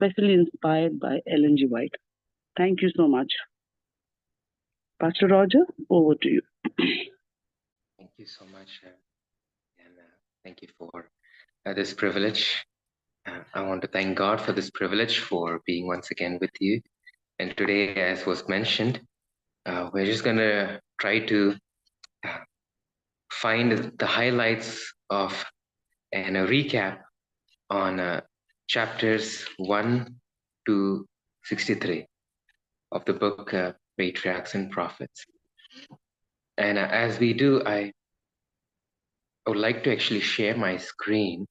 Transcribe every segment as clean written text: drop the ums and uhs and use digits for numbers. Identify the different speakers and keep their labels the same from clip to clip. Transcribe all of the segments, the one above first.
Speaker 1: especially inspired by Ellen G. White. Thank you so much. Pastor Roger, over to you.
Speaker 2: Thank you so much, and thank you for this privilege. I want to thank God for this privilege for being once again with you. And today, as was mentioned, we're just going to try to find the highlights of and a recap on chapters 1 to 63 of the book Patriarchs and Prophets. And as we do, I would like to actually share my screen.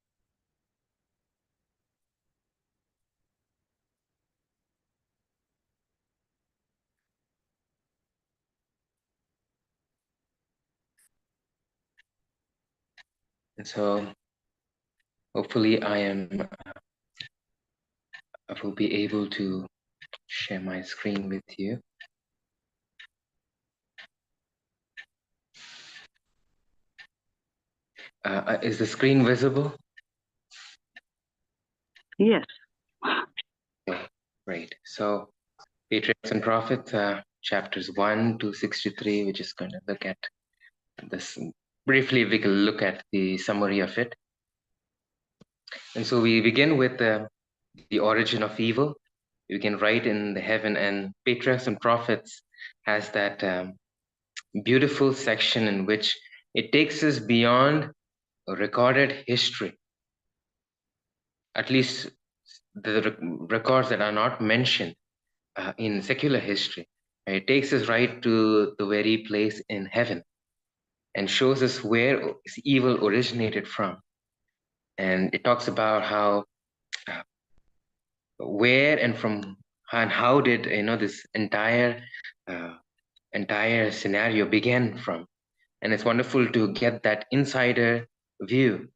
Speaker 2: And so hopefully I will be able to share my screen with you. Is the screen visible?
Speaker 1: Yes.
Speaker 2: Okay, great. So Patriarchs and Prophets, chapters 1 to 63, we're just going to look at this briefly. We can look at the summary of it. And so we begin with the origin of evil. We can write in the heaven, and Patriarchs and Prophets has that beautiful section in which it takes us beyond recorded history, at least the records that are not mentioned in secular history. It takes us right to the very place in heaven and shows us where evil originated from. And it talks about how, where and from, and how did this entire scenario began from. And it's wonderful to get that insider view.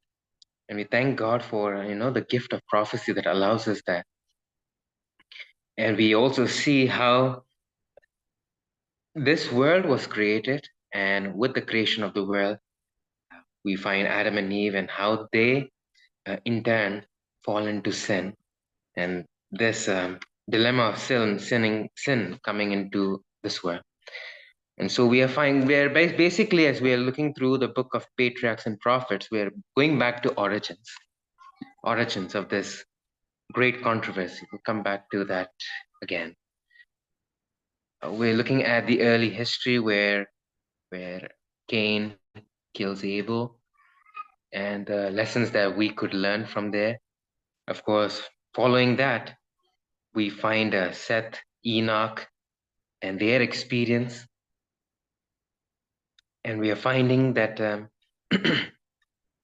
Speaker 2: And we thank God for the gift of prophecy that allows us that. And we also see how this world was created, and with the creation of the world, we find Adam and Eve and how they in turn fall into sin, and this dilemma of sin coming into this world. And so we are basically, as we are looking through the book of Patriarchs and Prophets, we are going back to origins of this great controversy. We'll come back to that again. We're looking at the early history where Cain kills Abel, and the lessons that we could learn from there. Of course, following that, we find Seth, Enoch, and their experience. And we are finding that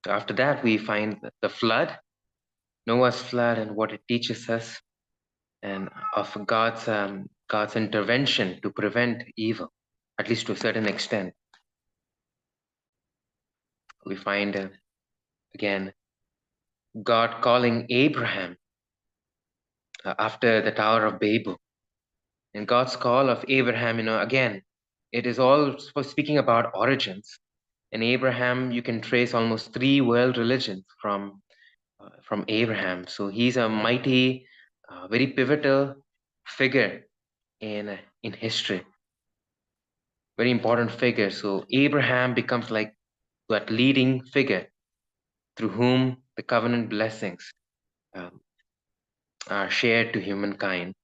Speaker 2: after that, we find the flood, Noah's flood, and what it teaches us, and of God's intervention to prevent evil, at least to a certain extent. We find again God calling Abraham after the Tower of Babel, and God's call of Abraham. Again, it is all speaking about origins. In Abraham, you can trace almost 3 world religions from Abraham. So he's a mighty, very pivotal figure in history, very important figure. So Abraham becomes like that leading figure through whom the covenant blessings are shared to humankind.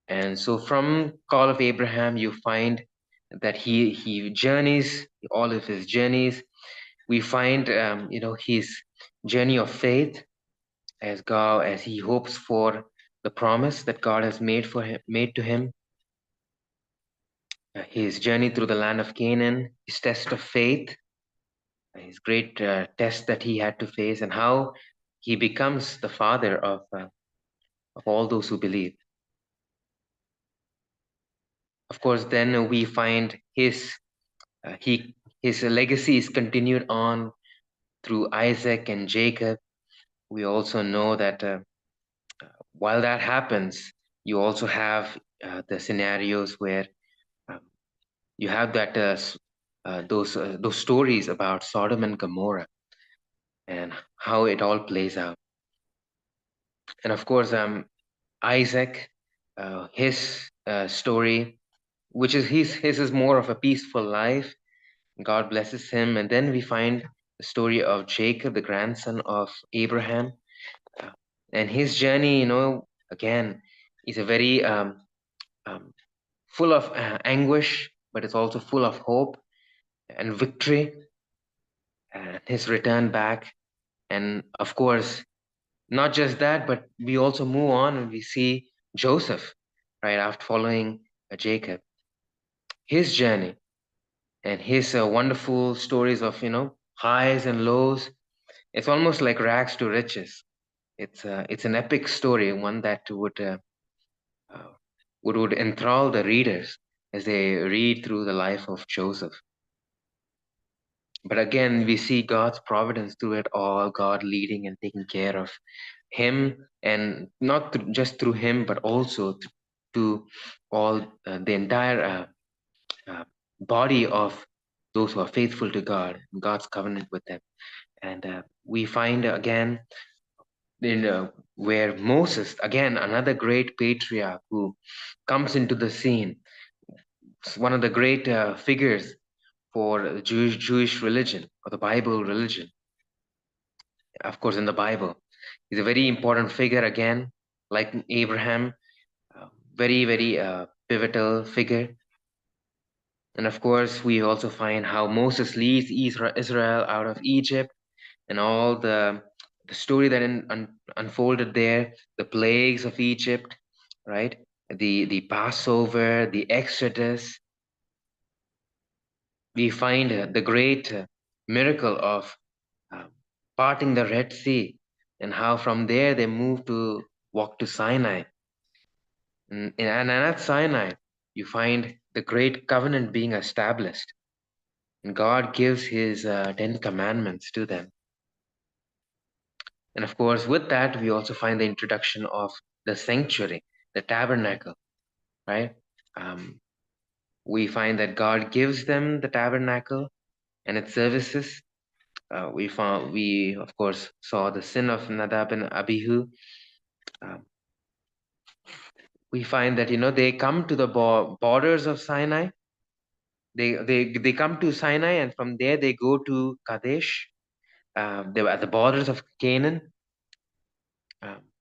Speaker 2: And so from call of Abraham, you find that he journeys, all of his journeys. We find his journey of faith as he hopes for the promise that God has made to him. His journey through the land of Canaan, his test of faith, his great test that he had to face, and how he becomes the father of all those who believe. Of course, then we find his legacy is continued on through Isaac and Jacob. We also know that while that happens, you also have the scenarios where you have that those stories about Sodom and Gomorrah and how it all plays out. And of course, Isaac, his story, which is his is more of a peaceful life. God blesses him. And then we find the story of Jacob, the grandson of Abraham. Uh, and his journey, again, is a very um, full of anguish, but it's also full of hope and victory. And his return back. And of course, not just that, but we also move on and we see Joseph, right, after following Jacob, his journey and his wonderful stories of, highs and lows. It's almost like rags to riches. It's an epic story, one that uh, would enthrall the readers as they read through the life of Joseph. But again, we see God's providence through it all, God leading and taking care of him, and not just through him, but also to all the entire uh, body of those who are faithful to God, God's covenant with them. And we find again in where Moses, again another great patriarch who comes into the scene, one of the great figures for the Jewish religion or the Bible religion. Of course, in the Bible, he's a very important figure again, like Abraham, very very pivotal figure. And of course, we also find how Moses leads Israel out of Egypt, and all the story that unfolded there, the plagues of Egypt, right? The Passover, the Exodus. We find the great miracle of uh, parting the Red Sea, and how from there they moved to walk to Sinai. And at Sinai, you find the great covenant being established. And God gives his 10 commandments to them. And of course, with that, we also find the introduction of the sanctuary, the tabernacle, right? Um, we find that God gives them the tabernacle and its services. We of course saw the sin of Nadab and Abihu. Um, we find that they come to the borders of Sinai. They come to Sinai, and from there they go to Kadesh. They were at the borders of Canaan.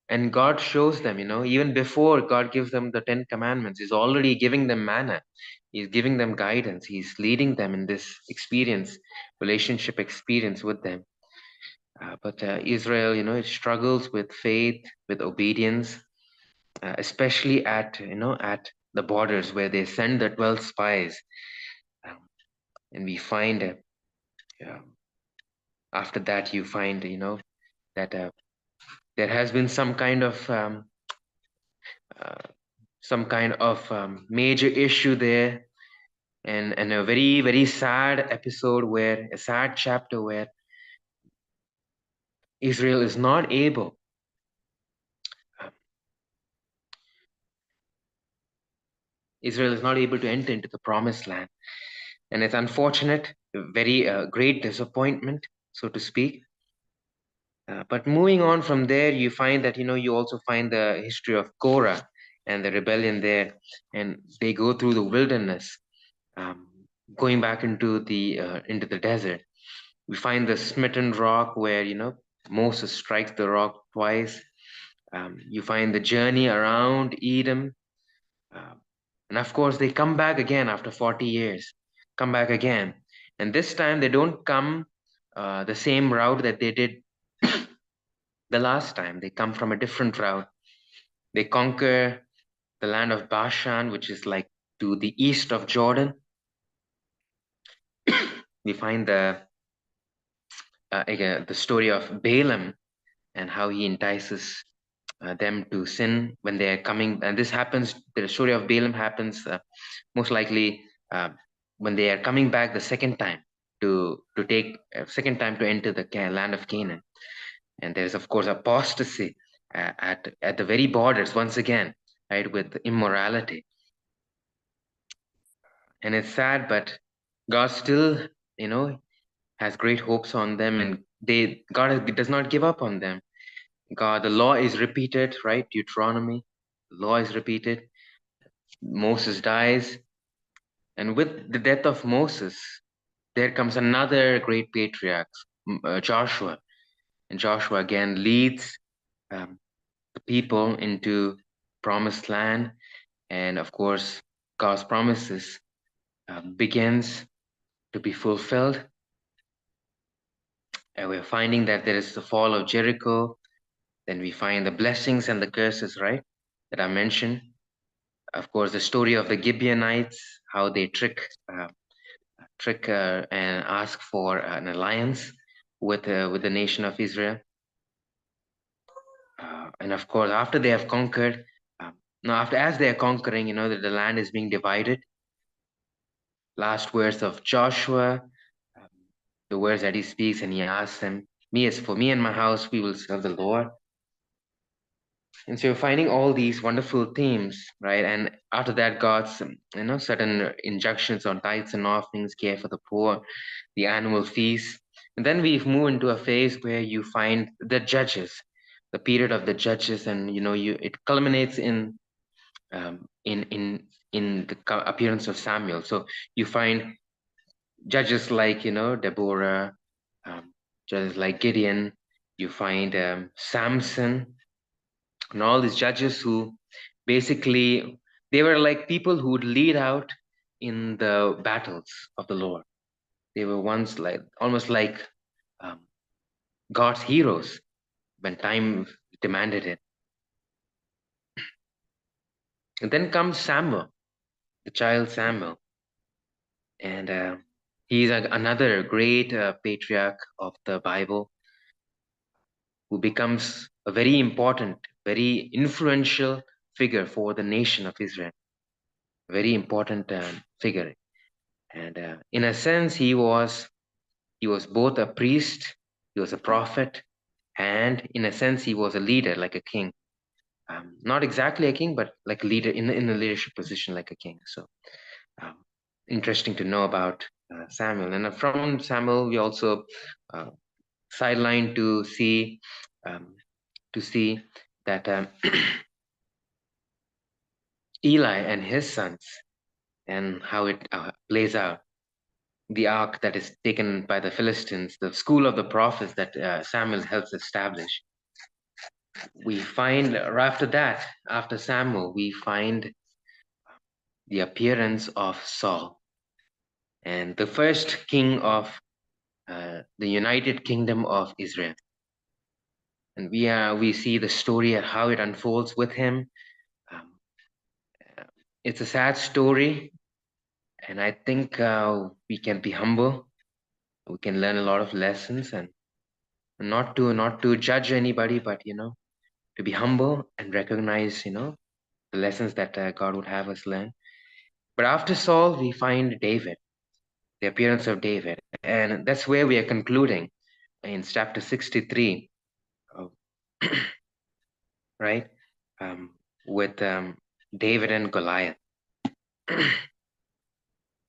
Speaker 2: And God shows them, even before God gives them the 10 commandments, He's already giving them manna. He's giving them guidance. He's leading them in this experience, relationship experience with them. But Israel, it struggles with faith, with obedience, especially at the borders where they send the 12 spies. Um, and we find, after that, you find, that there has been uh, some kind of major issue there, and a very very sad episode, where a sad chapter where Israel is not able uh, Israel is not able to enter into the promised land. And it's unfortunate, very great disappointment, so to speak. But moving on from there, you find that you also find the history of Korah and the rebellion there, and they go through the wilderness, um, going back into the desert. We find the smitten rock where Moses strikes the rock twice. You find the journey around Edom, uh, and of course they come back again after 40 years. Come back again, and this time they don't come the same route that they did the last time. They come from a different route. They conquer the land of Bashan, which is like to the east of Jordan. We find again, the story of Balaam and how he entices them to sin when they are coming. And this happens, the story of Balaam happens most likely uh, when they are coming back the second time to take second time to enter the land of Canaan. And there's of course apostasy at the very borders once again, right, with immorality. And it's sad, but God still, has great hopes on them, and God does not give up on them. God, the law is repeated, right? Deuteronomy. law is repeated. Moses dies, and with the death of Moses, there comes another great patriarch, Joshua. And Joshua again leads um, the people into promised land. And of course, God's promises begins to be fulfilled. And we're finding that there is the fall of Jericho. Then we find the blessings and the curses, right, that I mentioned. Of course, the story of the Gibeonites, how they trick and ask for an alliance with the nation of Israel. And of course, after they have conquered, now after as they are conquering, that the land is being divided. Last verse of Joshua, um, the words that he speaks, and he asks them, "Me as for me and my house, we will serve the Lord." And so you're finding all these wonderful themes, right? And after that, God's certain injunctions on tithes and offerings, care for the poor, the annual feast. And then we move into a phase where you find the judges, the period of the judges, and it culminates in the appearance of Samuel. So you find judges like Deborah, judges like Gideon. You find Samson, and all these judges who basically they were like people who would lead out in the battles of the Lord. They were once like almost like um, God's heroes when time demanded it. And then comes Samuel, the child Samuel, and he's another great patriarch of the Bible who becomes a very important, very influential figure for the nation of Israel. Very important figure. And in a sense, he was both a priest, he was a prophet, and in a sense, he was a leader, like a king. Not exactly a king, but like a leader in a leadership position, like a king. So um, interesting to know about Samuel. And from Samuel, we also uh, sideline um, to see that Eli and his sons and how it plays out. The ark that is taken by the Philistines, the school of the prophets that Samuel helps establish. We find after that, after Samuel, we find the appearance of Saul, and the first king of the United Kingdom of Israel. And we see the story and how it unfolds with him. Um, it's a sad story, and I think we can be humble. We can learn a lot of lessons, and not to judge anybody, but to be humble and recognize the lessons that God would have us learn. But after Saul, we find David, the appearance of David, and that's where we are concluding in chapter 63, uh, right? With David and Goliath.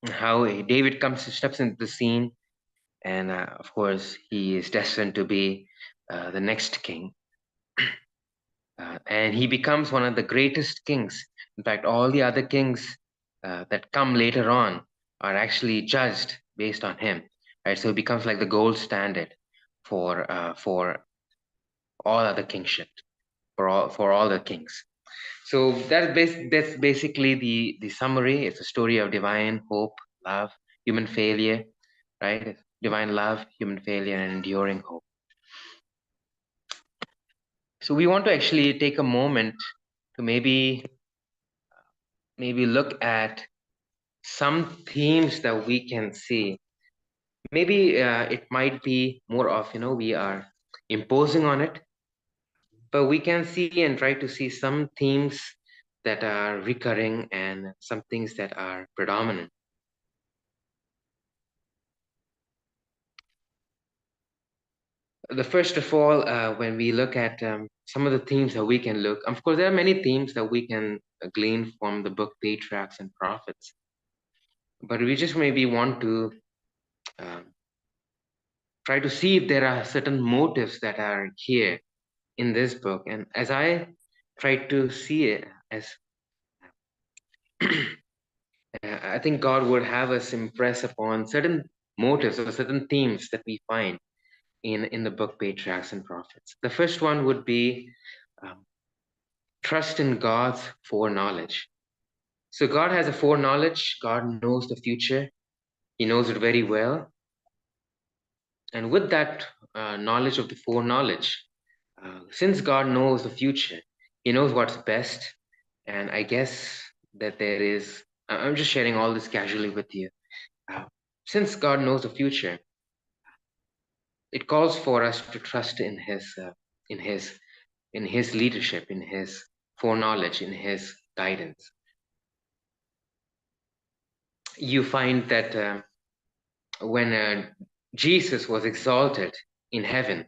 Speaker 2: How David steps into the scene, and of course, he is destined to be the next king. And he becomes one of the greatest kings. In fact, all the other kings that come later on are actually judged based on him, right? So he becomes like the gold standard for all other kingship, for all the kings. So that's basically the summary. It's a story of divine hope, love, human failure, right? Divine love, human failure, and enduring hope. So we want to actually take a moment to maybe look at some themes that we can see. Maybe it might be more of we are imposing on it, but we can see and try to see some themes that are recurring and some things that are predominant. The first of all, when we look at some of the themes that we can look, of course, there are many themes that we can glean from the book Patriarchs and Prophets, but we just maybe want to um, try to see if there are certain motives that are here in this book. And as I tried to see it, as I think God would have us impress upon certain motives or certain themes that we find in the book Patriarchs and Prophets. The first one would be um, trust in God's foreknowledge. So God has a foreknowledge. God knows the future. He knows it very well. And with that knowledge of the foreknowledge, since God knows the future, He knows what's best. And I guess that I'm just sharing all this casually with you. Uh, since God knows the future, it calls for us to trust in His, in His leadership, in His foreknowledge, in His guidance. You find that when Jesus was exalted in heaven,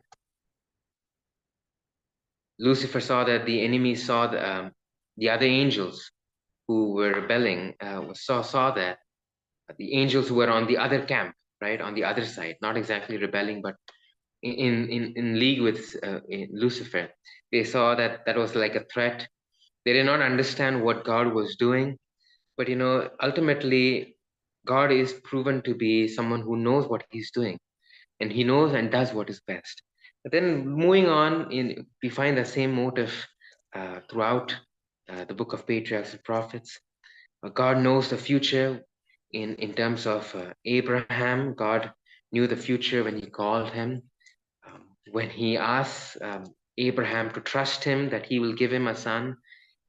Speaker 2: Lucifer saw that the enemy saw the other angels who were rebelling, saw that the angels who were on the other camp, right, on the other side, not exactly rebelling, but in league with Lucifer, they saw that that was like a threat. They did not understand what God was doing, but ultimately, God is proven to be someone who knows what He's doing, and He knows and does what is best. But then moving on, we find the same motive throughout the book of Patriarchs and Prophets. God knows the future in terms of Abraham. God knew the future when He called him. When He asks Abraham to trust Him that He will give him a son,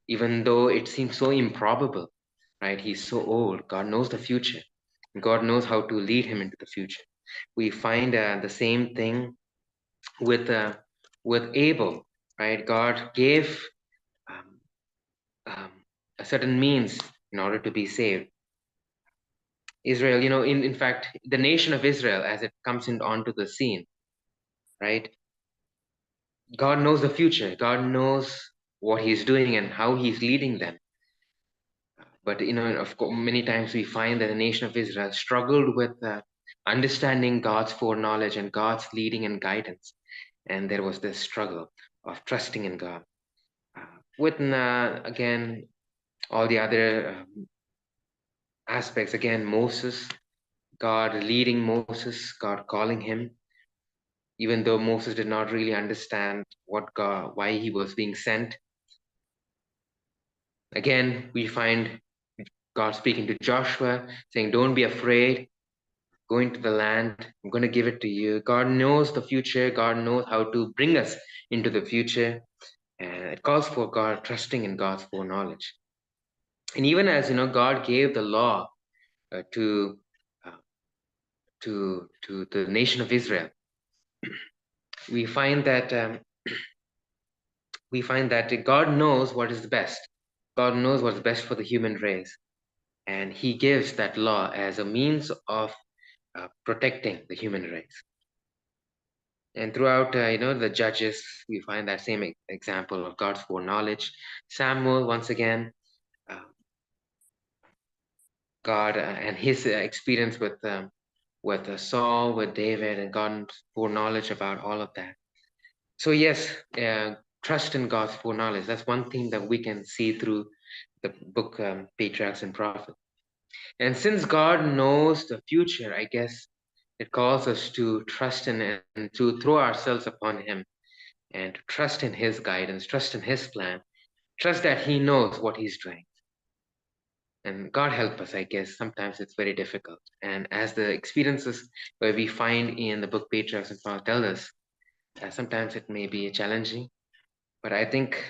Speaker 2: even though it seems so improbable, right? He's so old. God knows the future. God knows how to lead him into the future. We find the same thing with Abel, right? God gave um, um, a certain means in order to be saved. Israel, in fact, the nation of Israel, as it comes onto the scene, right? God knows the future. God knows what He's doing and how He's leading them. But of course, many times we find that the nation of Israel struggled with understanding God's foreknowledge and God's leading and guidance, and there was this struggle of trusting in God. With again all the other aspects, again Moses, God leading Moses, God calling him, even though Moses did not really understand why he was being sent. Again, we find God speaking to Joshua, saying, "Don't be afraid. Go into the land. I'm going to give it to you." God knows the future. God knows how to bring us into the future. And it calls for God trusting in God's foreknowledge. And even as God gave the law to the nation of Israel, we find that God knows what is best. God knows what's best for the human race, and He gives that law as a means of protecting the human race. And throughout, the Judges, we find that same example of God's foreknowledge. Samuel, once again, God and his experience with Saul, with David, and God's foreknowledge about all of that. So yes, trust in God's foreknowledge. That's one thing that we can see through the book Patriarchs and Prophets. And since God knows the future, I guess it calls us to trust in and to throw ourselves upon Him and to trust in His guidance, trust in His plan, trust that He knows what He's doing. And God help us, I guess. Sometimes it's very difficult. And as the experiences where we find in the book Patriarchs and Prophets tell us, sometimes it may be challenging. But I think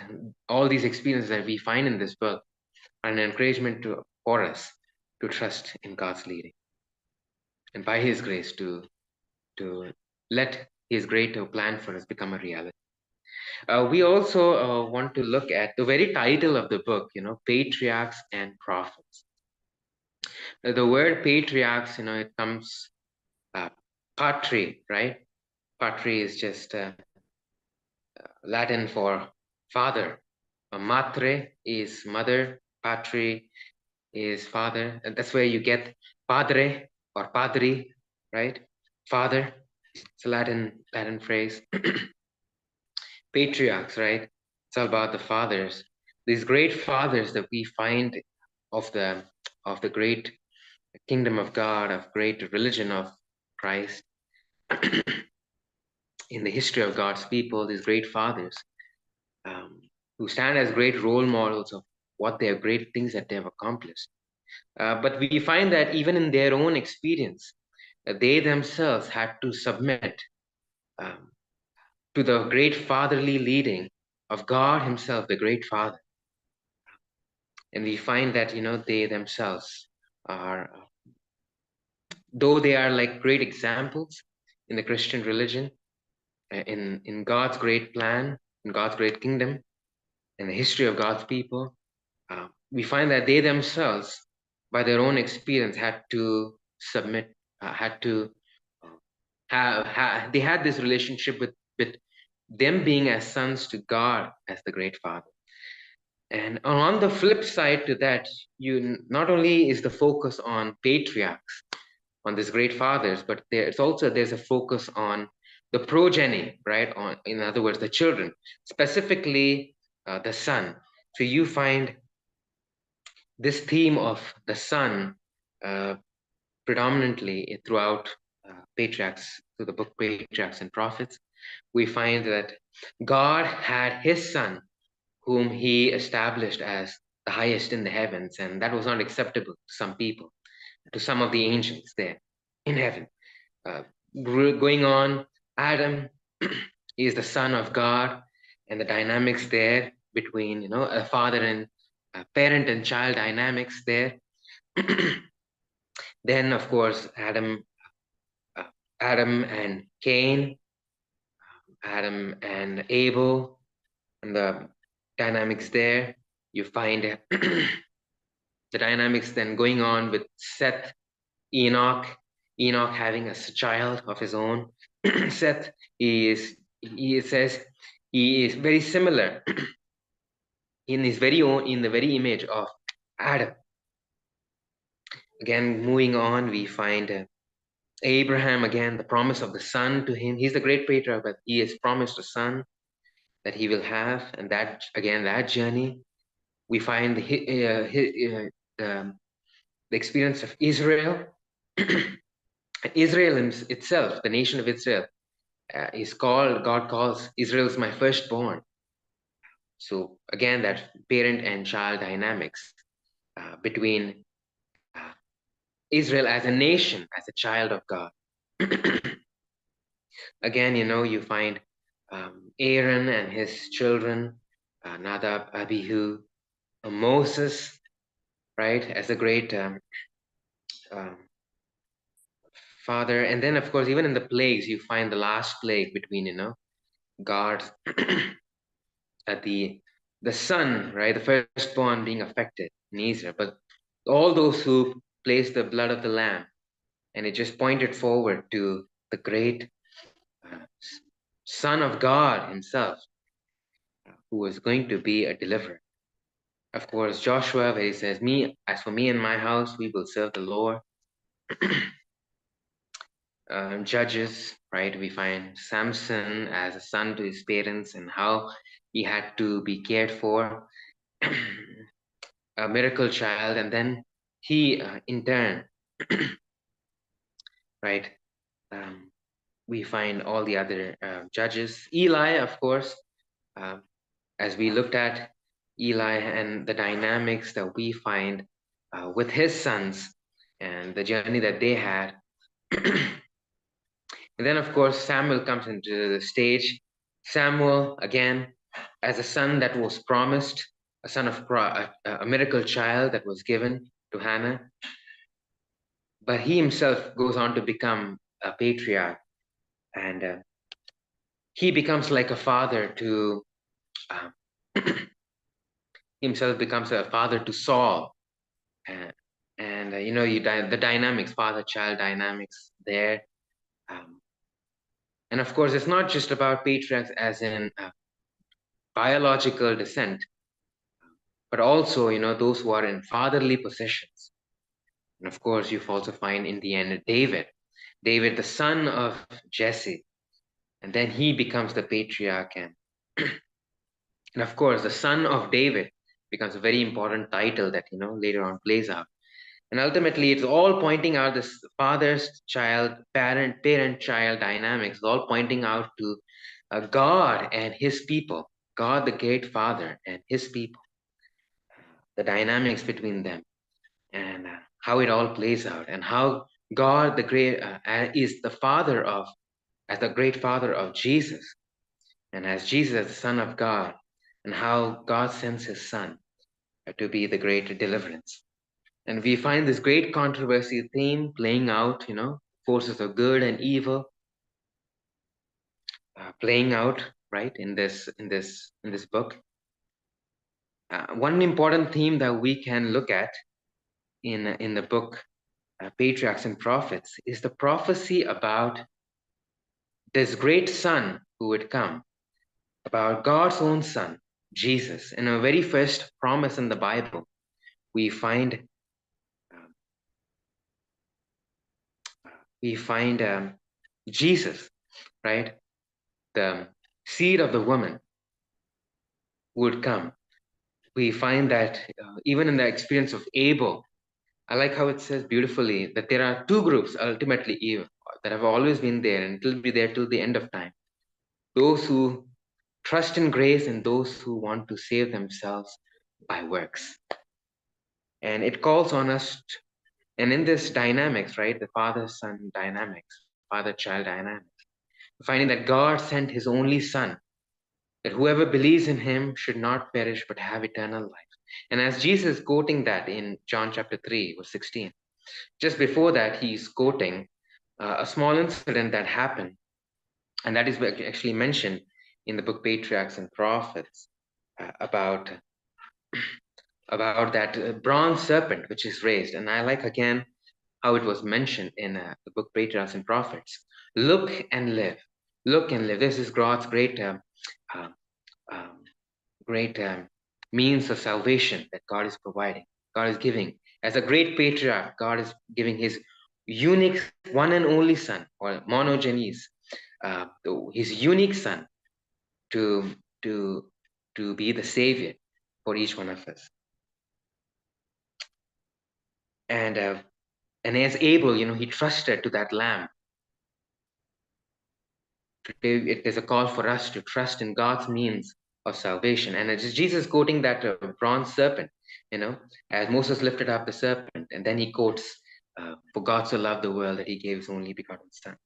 Speaker 2: all these experiences that we find in this book are an encouragement for us to trust in God's leading. And by His grace to let His greater plan for us become a reality. We also want to look at the very title of the book, Patriarchs and Prophets. The word patriarchs, it comes patri, right? Patri is just Latin for father. Matre is mother. Patri is father. And that's where you get padre or padri, right? Father. It's a Latin phrase. Patriarchs, right? It's all about the fathers. these great fathers that we find of the great kingdom of God, of great religion of Christ, in the history of God's people, these great fathers, who stand as great role models of what their great things that they have accomplished. But we find that even in their own experience, they themselves had to submit um, to the great fatherly leading of God Himself, the great Father. And we find that, they themselves are, though they are like great examples in the Christian religion, in God's great plan, in God's great kingdom, in the history of God's people, we find that they themselves, by their own experience, had to submit, had to they had this relationship with them being as sons to God as the great Father. And on the flip side to that, you not only is the focus on patriarchs, on these great fathers, but there's a focus on the progeny, right? On, in other words, the children, specifically the son. So you find this theme of the son uh, predominantly throughout patriarchs, through the book Patriarchs and Prophets. We find that God had His son, whom He established as the highest in the heavens, and that was not acceptable to some people, to some of the angels there in heaven. Uh, Going on, Adam is the son of God, and the dynamics there between a father and parent and child dynamics there. Then, of course, uh, Adam and Cain, Adam and Abel, and the dynamics there. You find the dynamics then going on with Seth, Enoch, Enoch having a child of his own. Seth he says he is very similar in his very own, in the very image of Adam. Again, moving on, we find Abraham, again, the promise of the son to him. He's the great patriarch, but he has promised a son that he will have. And that, again, that journey, we find the experience of Israel. Israel itself, the nation of Israel, God calls Israel's my firstborn. So again, that parent and child dynamics between Israel as a nation, as a child of God. Again, you find Aaron and his children, Nadab, Abihu, Moses, right, as a great um, father. And then, of course, even in the plagues, you find the last plague between, God, the son, right, the firstborn being affected in Israel, but all those who placed the blood of the lamb, and it just pointed forward to the great uh, Son of God Himself, who was going to be a deliverer. Of course, Joshua, where he says, as for me and my house, we will serve the Lord. Judges, right? We find Samson as a son to his parents and how he had to be cared for, a miracle child, and then he, in turn, right? We find all the other judges. Eli, of course, as we looked at Eli and the dynamics that we find with his sons and the journey that they had. And then, of course, Samuel comes into the stage. Samuel, again, as a son that was promised, a son of a miracle child that was given to Hannah. But he himself goes on to become a patriarch, and he becomes like a father to, himself becomes a father to Saul. And the dynamics, father-child dynamics there. And of course, it's not just about patriarchs as in biological descent, but also, those who are in fatherly possessions. And of course, you also find in the end David, the son of Jesse, and then he becomes the patriarch. And of course, the son of David becomes a very important title that later on plays out. And ultimately, it's all pointing out this father-child, parent-child dynamics, all pointing out to God and his people, God the great Father and his people, the dynamics between them, and how it all plays out, and how God the great is the father of, as the great father of Jesus, and as Jesus as the Son of God, and how God sends his Son to be the great deliverance. And we find this great controversy theme playing out, forces of good and evil playing out, right, in this book. One important theme that we can look at in the book Patriarchs and Prophets is the prophecy about this great Son who would come, about God's own Son, Jesus. In our very first promise in the Bible, we find Jesus, right? The seed of the woman would come. We find that even in the experience of Abel, I like how it says beautifully that there are two groups ultimately that have always been there and will be there till the end of time. Those who trust in grace and those who want to save themselves by works. And it calls on us, and in this dynamics, right, the father-son dynamics, father-child dynamics, finding that God sent his only Son, that whoever believes in him should not perish but have eternal life. And as Jesus is quoting that in John chapter 3, verse 16, just before that, he's quoting a small incident that happened, and that is actually mentioned in the book Patriarchs and Prophets about that bronze serpent which is raised. And I like again how it was mentioned in the book Patriarchs and Prophets. Look and live. Look and live. This is God's great great means of salvation that God is providing. God is giving. As a great patriarch, God is giving his unique one and only Son, or monogenes, his unique Son, to be the Savior for each one of us. And as Abel, he trusted to that lamb. Today, it is a call for us to trust in God's means of salvation. And it's Jesus quoting that bronze serpent, as Moses lifted up the serpent, and then he quotes, for God so loved the world that he gave his only begotten Son.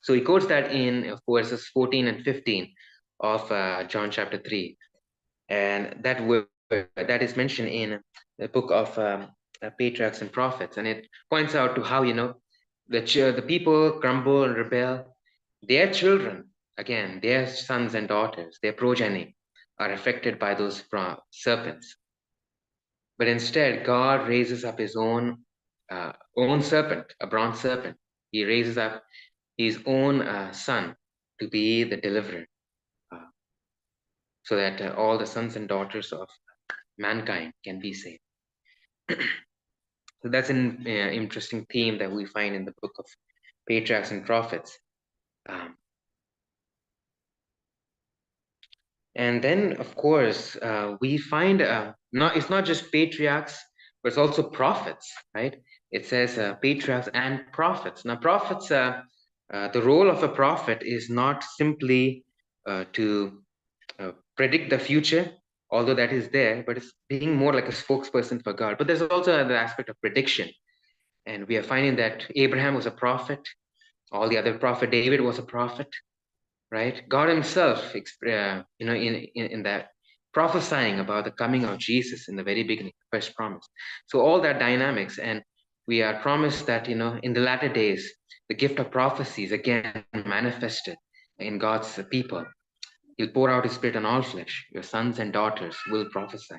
Speaker 2: So he quotes that in verses 14 and 15 of John chapter 3. And that word that is mentioned in the book of Patriarchs and Prophets. And it points out to how, the people grumble and rebel. Their children, again, their sons and daughters, their progeny, are affected by those serpents. But instead, God raises up his own serpent, a bronze serpent. He raises up his own Son to be the deliverer, so that all the sons and daughters of mankind can be saved. So that's an interesting theme that we find in the book of Patriarchs and Prophets. And then, of course, we find it's not just patriarchs, but it's also prophets, right? It says patriarchs and prophets. Now, prophets, the role of a prophet is not simply to predict the future, although that is there, but it's being more like a spokesperson for God. But there's also the aspect of prediction. And we are finding that Abraham was a prophet. All the other prophet, David was a prophet, right? God himself, in that prophesying about the coming of Jesus in the very beginning, first promise. So all that dynamics, and we are promised that, in the latter days, the gift of prophecy is again manifested in God's people. He'll pour out his spirit on all flesh. Your sons and daughters will prophesy.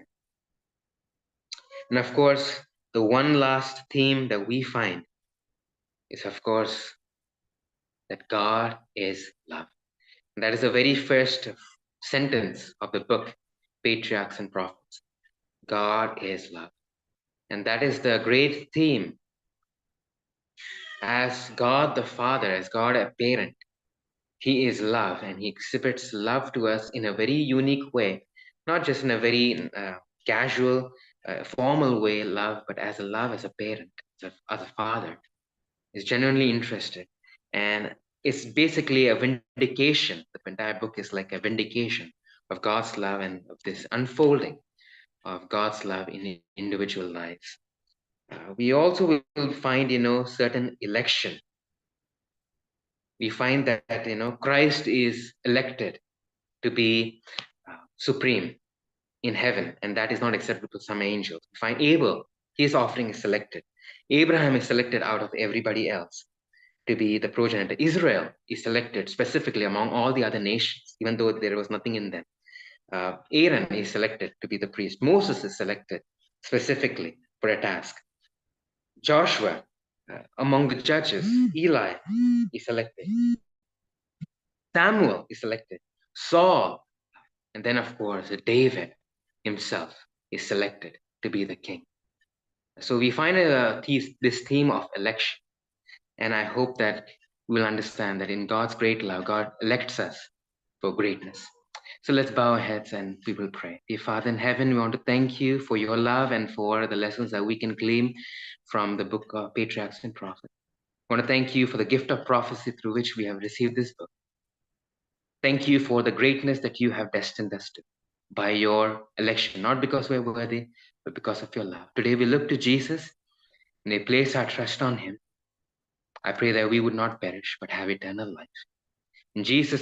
Speaker 2: And of course, the one last theme that we find is, of course, that God is love. And that is the very first sentence of the book, Patriarchs and Prophets. God is love. And that is the great theme. As God the Father, as God a parent, he is love, and he exhibits love to us in a very unique way. not just in a very casual, formal way, love, but as a love as a parent, as a father, is genuinely interested. And it's basically a vindication. The entire book is like a vindication of God's love and of this unfolding of God's love in individual lives. We also will find, certain election. We find that, Christ is elected to be supreme in heaven, and that is not acceptable to some angels. We find Abel, his offering is selected. Abraham is selected out of everybody else to be the progenitor. Israel is selected specifically among all the other nations, even though there was nothing in them. Aaron is selected to be the priest. Moses is selected specifically for a task. Joshua, among the judges, Eli is selected. Samuel is selected. Saul, and then of course David himself is selected to be the king. So we find this theme of election, and I hope that we'll understand that in God's great love, God elects us for greatness. So let's bow our heads and we will pray. Dear Father in heaven, we want to thank you for your love and for the lessons that we can glean from the book of Patriarchs and Prophets. I want to thank you for the gift of prophecy through which we have received this book. Thank you for the greatness that you have destined us to by your election, not because we're worthy, but because of your love. Today we look to Jesus and we place our trust on him. I pray that we would not perish, but have eternal life. In Jesus'